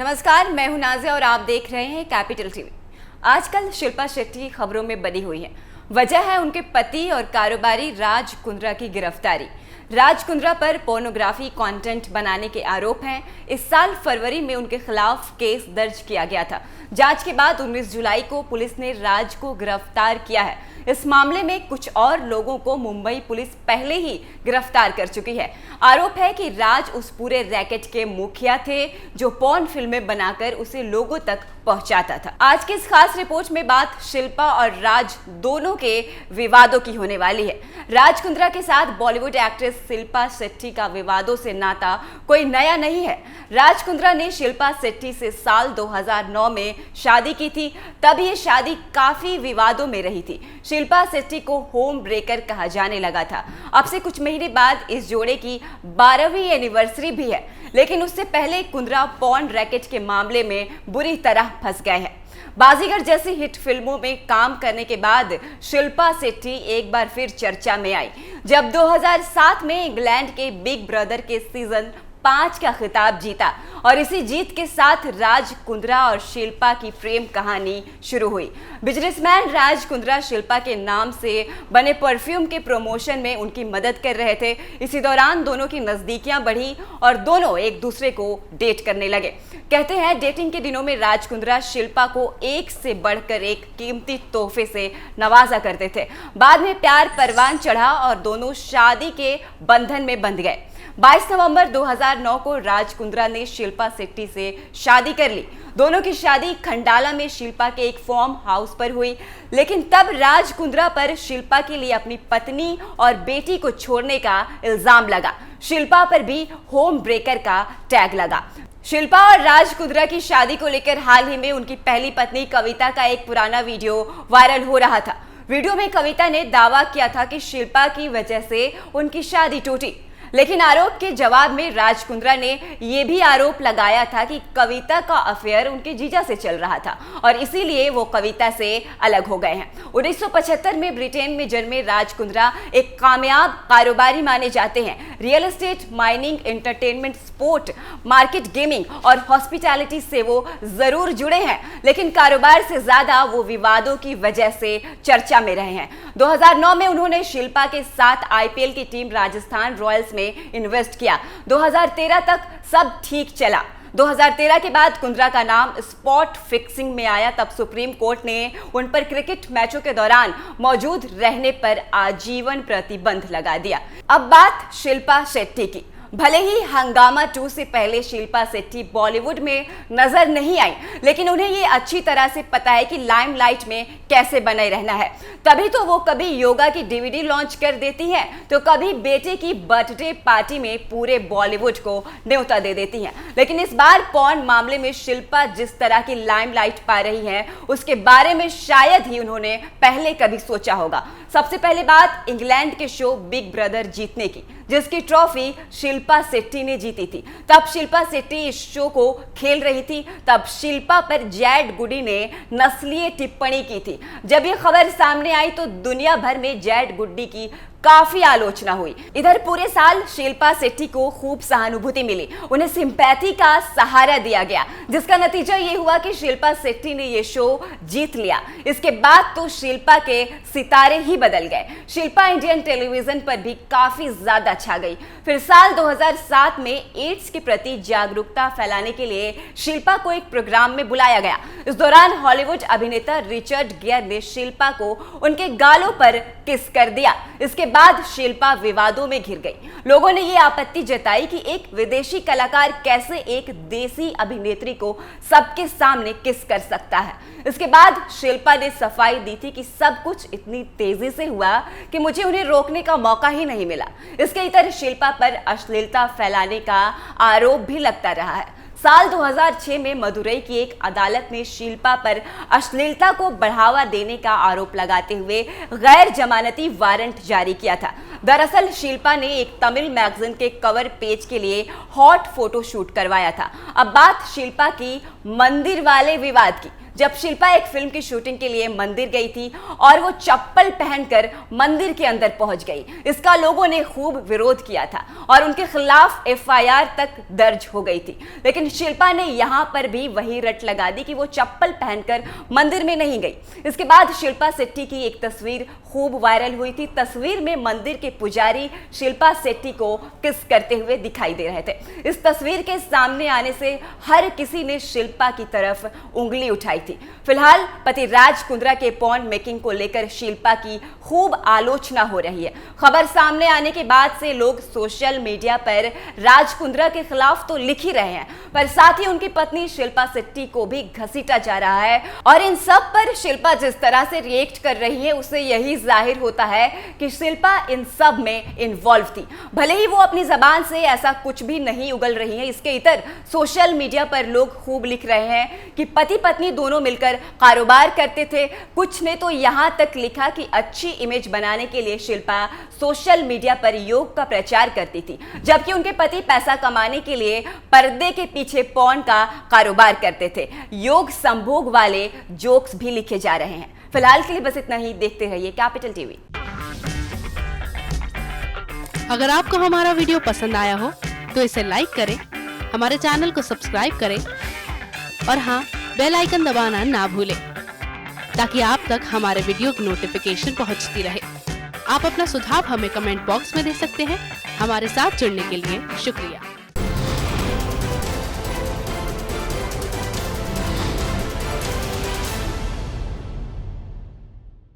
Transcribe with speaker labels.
Speaker 1: नमस्कार, मैं हूं नाज़िया और आप देख रहे हैं कैपिटल टीवी। आजकल शिल्पा शेट्टी खबरों में बनी हुई हैं। वजह है उनके पति और कारोबारी राज कुंद्रा की गिरफ्तारी। राज कुंद्रा पर पोर्नोग्राफी कंटेंट बनाने के आरोप हैं। इस साल फरवरी में उनके खिलाफ केस दर्ज किया गया था। जांच के बाद 19 जुलाई को पुलिस ने राज को गिरफ्तार किया है। इस मामले में कुछ और लोगों को मुंबई पुलिस पहले ही गिरफ्तार कर चुकी है। आरोप है कि राज उस पूरे रैकेट के मुखिया थे जो पॉर्न फिल्में बनाकर उसे लोगों तक पहुंचाता था। आज की इस खास रिपोर्ट में बात शिल्पा और राज दोनों के विवादों की होने वाली है। राज कुंद्रा के साथ बॉलीवुड एक्ट्रेस शिल्पा शेट्टी का विवादों से नाता कोई नया नहीं है। राज कुंद्रा ने शिल्पा शेट्टी से साल 2009 में शादी की थी। तब ये शादी काफी विवादों में रही थी। शिल्पा शेट्टी को होम ब्रेकर कहा जाने लगा था। अब से कुछ महीने बाद इस जोड़े की 12वीं एनिवर्सरी भी है, लेकिन उससे पहले कुंद्रा पॉर्न रैकेट के मामले में बुरी तरह फंस गए हैं। बाजीगर जैसी हिट फिल्मों में काम करने के बाद शिल्पा शेट्टी एक बार फिर चर्चा में आई, जब 2007 में इंग्लैंड के बिग ब्रदर के सीजन 5 का खिताब जीता और इसी जीत के साथ राज कुंद्रा और शिल्पा की प्रेम कहानी शुरू हुई। बिजनेसमैन राज कुंद्रा शिल्पा के नाम से बने परफ्यूम के प्रमोशन में उनकी मदद कर रहे थे। इसी दौरान दोनों की नजदीकियां बढ़ी और दोनों एक दूसरे को डेट करने लगे। कहते हैं डेटिंग के दिनों में राज कुंद्रा शिल्पा को एक से बढ़कर एक कीमती तोहफे से नवाजा करते थे। बाद में प्यार परवान चढ़ा और दोनों शादी के बंधन में बंध गए। 22 नवंबर 2009 को राज कुंद्रा ने शिल्पा शेट्टी से शादी कर ली। दोनों की शादी खंडाला में शिल्पा के एक फार्म हाउस पर हुई, लेकिन तब राज कुंद्रा पर शिल्पा के लिए अपनी पत्नी और बेटी को छोड़ने का इल्जाम लगा। शिल्पा पर भी होम ब्रेकर का टैग लगा। शिल्पा और राज कुंद्रा की शादी को लेकर हाल ही में उनकी पहली पत्नी कविता का एक पुराना वीडियो वायरल हो रहा था। वीडियो में कविता ने दावा किया था कि शिल्पा की वजह से उनकी शादी टूटी, लेकिन आरोप के जवाब में राज कुंद्रा ने यह भी आरोप लगाया था कि कविता का अफेयर उनके जीजा से चल रहा था और इसीलिए वो कविता से अलग हो गए हैं। 1975 में ब्रिटेन में जन्मे राज कुंद्रा एक कामयाब कारोबारी माने जाते हैं। Real estate, mining, entertainment, sport, market, gaming और हॉस्पिटैलिटी से वो जरूर जुड़े हैं, लेकिन कारोबार से ज्यादा वो विवादों की वजह से चर्चा में रहे हैं। 2009 में उन्होंने शिल्पा के साथ आईपीएल की टीम राजस्थान रॉयल्स में इन्वेस्ट किया। 2013 तक सब ठीक चला। 2013 के बाद कुंद्रा का नाम स्पॉट फिक्सिंग में आया। तब सुप्रीम कोर्ट ने उन पर क्रिकेट मैचों के दौरान मौजूद रहने पर आजीवन प्रतिबंध लगा दिया। अब बात शिल्पा शेट्टी की। भले ही हंगामा 2 से पहले शिल्पा शेट्टी बॉलीवुड में नजर नहीं आई, लेकिन उन्हें ये अच्छी तरह से पता है कि लाइमलाइट में कैसे बने रहना है। तभी तो वो कभी योगा की डीवीडी लॉन्च कर देती हैं, तो कभी बेटे की बर्थडे पार्टी में पूरे बॉलीवुड को न्योता दे देती हैं। लेकिन इस बार पॉर्न मामले में शिल्पा जिस तरह की लाइमलाइट पा रही हैं, उसके बारे में शायद ही उन्होंने पहले कभी सोचा होगा। सबसे पहले बात इंग्लैंड के शो बिग ब्रदर जीतने की, जिसकी ट्रॉफी शिल्पा शेट्टी ने जीती थी। तब शिल्पा शेट्टी इस शो को खेल रही थी। तब शिल्पा पर जैड गुडी ने नस्लीय टिप्पणी की थी। जब ये खबर सामने आई तो दुनिया भर में जैड गुडी की काफी आलोचना हुई। इधर पूरे साल शिल्पा शेट्टी को खूब सहानुभूति मिली, उन्हें सिंपैथी का सहारा दिया गया, जिसका नतीजा ये हुआ कि शिल्पा शेट्टी ने ये शो जीत लिया। इसके बाद तो शिल्पा के सितारे ही बदल गए। शिल्पा इंडियन टेलीविजन पर भी काफी ज्यादा छा गई। फिर साल 2007 में एड्स के प्रति जागरूकता फैलाने के लिए शिल्पा को एक प्रोग्राम में बुलाया गया। इस दौरान हॉलीवुड अभिनेता रिचर्ड गियर ने शिल्पा को उनके गालों पर किस कर दिया। इसके बाद शिल्पा विवादों में घिर गई। लोगों ने यह आपत्ति जताई कि एक विदेशी कलाकार कैसे एक देसी अभिनेत्री को सबके सामने किस कर सकता है। इसके बाद शिल्पा ने सफाई दी थी कि सब कुछ इतनी तेजी से हुआ कि मुझे उन्हें रोकने का मौका ही नहीं मिला। इसके इतर शिल्पा पर अश्लीलता फैलाने का आरोप भी लगता रहा है। साल 2006 में मदुरई की एक अदालत ने शिल्पा पर अश्लीलता को बढ़ावा देने का आरोप लगाते हुए गैर जमानती वारंट जारी किया था। दरअसल शिल्पा ने एक तमिल मैगजीन के कवर पेज के लिए हॉट फोटो शूट करवाया था। अब बात शिल्पा की मंदिर वाले विवाद की, जब शिल्पा एक फिल्म की शूटिंग के लिए मंदिर गई थी और वो चप्पल पहनकर मंदिर के अंदर पहुंच गई। इसका लोगों ने खूब विरोध किया था और उनके खिलाफ FIR तक दर्ज हो गई थी। लेकिन शिल्पा ने यहां पर भी वही रट लगा दी कि वो चप्पल पहनकर मंदिर में नहीं गई। इसके बाद शिल्पा शेट्टी की एक तस्वीर खूब वायरल हुई थी। तस्वीर में मंदिर के पुजारी शिल्पा शेट्टी को किस करते हुए दिखाई दे रहे थे। इस तस्वीर के सामने आने से हर किसी ने शिल्पा की तरफ उंगली उठाई थी। फिलहाल पति राज कुंद्रा के पॉर्न मेकिंग को लेकर शिल्पा की खूब आलोचना हो रही है। खबर सामने आने के बाद से लोग सोशल मीडिया पर राज कुंद्रा के खिलाफ तो लिख ही रहे हैं, पर साथ ही उनकी पत्नी शिल्पा शेट्टी को भी घसीटा जा रहा है। और इन सब पर शिल्पा जिस तरह से रिएक्ट कर रही है उससे यही जाहिर होता है कि शिल्पा इन सब में इन्वॉल्व थी। भले ही वो अपनी जबान से ऐसा कुछ भी नहीं उगल रही है, इसके इतर सोशल मीडिया पर लोग खूब लिख रहे हैं कि पति पत्नी दोनों मिलकर कारोबार करते थे। कुछ ने तो यहां तक लिखा कि अच्छी इमेज बनाने के लिए शिल्पा सोशल मीडिया पर योग का प्रचार करती थी, जबकि उनके पति पैसा कमाने के लिए पर्दे के पीछे पॉर्न का कारोबार करते थे। योग संभोग वाले जोक्स भी लिखे जा रहे हैं। फिलहाल के लिए बस इतना ही। देखते रहिए कैपिटल टीवी।
Speaker 2: अगर आपको हमारा वीडियो पसंद आया हो तो इसे लाइक करें, हमारे चैनल को सब्सक्राइब करें और हाँ, बेल आइकन दबाना ना भूलें ताकि आप तक हमारे वीडियो की नोटिफिकेशन पहुंचती रहे। आप अपना सुझाव हमें कमेंट बॉक्स में दे सकते हैं। हमारे साथ जुड़ने के लिए शुक्रिया।